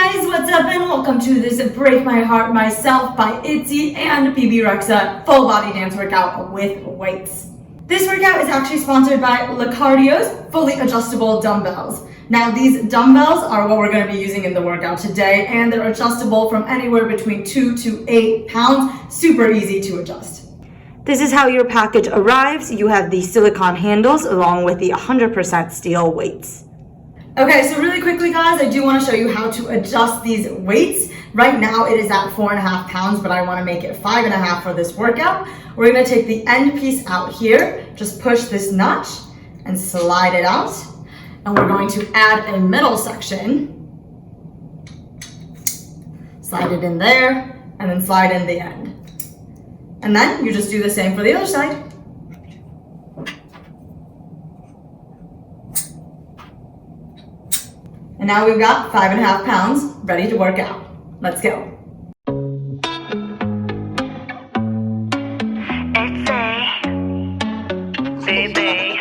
guys, what's up and welcome to this Break My Heart Myself by Itzy and Bebe Rexha full body dance workout with weights. This workout is actually sponsored by Lecardio's fully adjustable dumbbells. Now these dumbbells are what we're going to be using in the workout today, and they're adjustable from anywhere between 2 to 8 pounds, super easy to adjust. This is how your package arrives. You have the silicone handles along with the 100% steel weights. Okay, so really quickly guys, I do want to show you how to adjust these weights. Right now it is at 4.5 pounds, but I want to make it 5.5 for this workout. We're going to take the end piece out here, just push this notch and slide it out. And we're going to add a middle section. Slide it in there and then slide in the end. And then you just do the same for the other side. And now we've got 5.5 pounds ready to work out. Let's go. Bebe.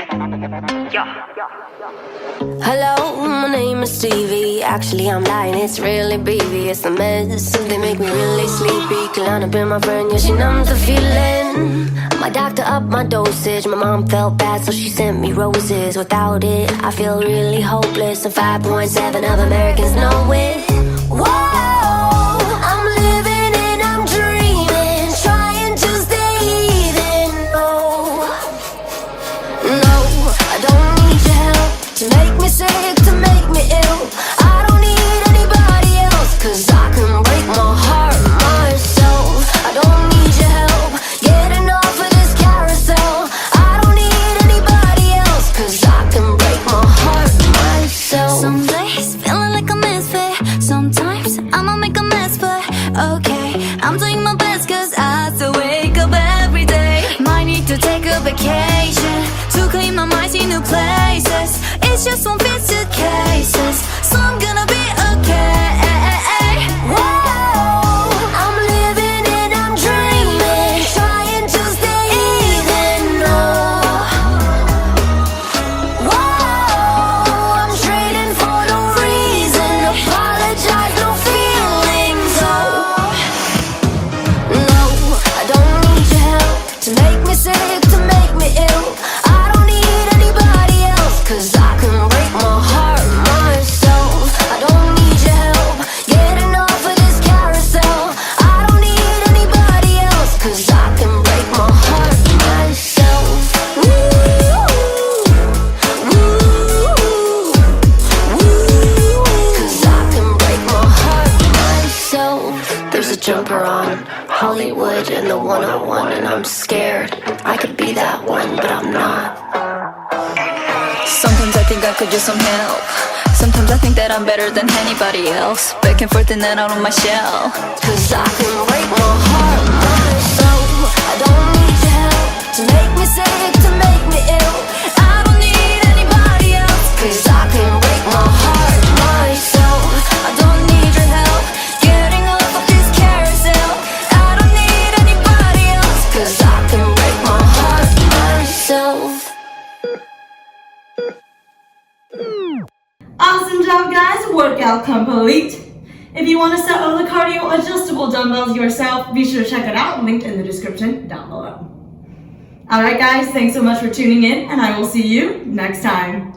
Hello, my name is Stevie. Actually, I'm lying, it's really Bebe. It's the medicine, they make me really sleepy. Kalana been my friend, yeah, she numbs the feeling. My doctor upped my dosage. My mom felt bad, so she sent me roses. Without it, I feel really hopeless. And 5.7 of Americans know it. Whoa, I'm living and I'm dreaming, trying to stay even. No, I don't need your help to make me sick, to make me ill. I don't need anybody else, cause I can break my heart myself. I don't need your help getting off of this carousel. I don't need anybody else, cause I can break my heart myself. Some days feeling like a misfit, sometimes I'ma make a mess, but okay, I'm doing my best cause I still wake up every day. Might need to take a vacation to clean my mind, see new places. It's just one fit suitcases, so I'm gonna be okay. Whoa, I'm living and I'm dreaming, trying to stay even. Whoa, I'm trading for no reason, apologize, no feelings. No, I don't need your help to make me sick, to make me ill. I don't need anybody else, cause I can break my heart myself. I don't need your help getting off of this carousel. I don't need anybody else, cause I can break my heart myself. Cause I can break my heart myself. There's a jumper on Hollywood and the 101, and I'm scared I could be that one, but I'm not. Sometimes I think I could use some help. Sometimes I think that I'm better than anybody else. Back and forth and then out of my shell. Cause I can break my heart myself. I don't need your help to make me sick, to make me ill. I don't need anybody else, cause I can break my heart myself. I don't need your help getting off of this carousel. I don't need anybody else, cause I can break my heart myself. Awesome job guys, workout complete. If you want to set up the Lecardio adjustable dumbbells yourself, be sure to check it out, linked in the description down below. Alright guys, thanks so much for tuning in, and I will see you next time.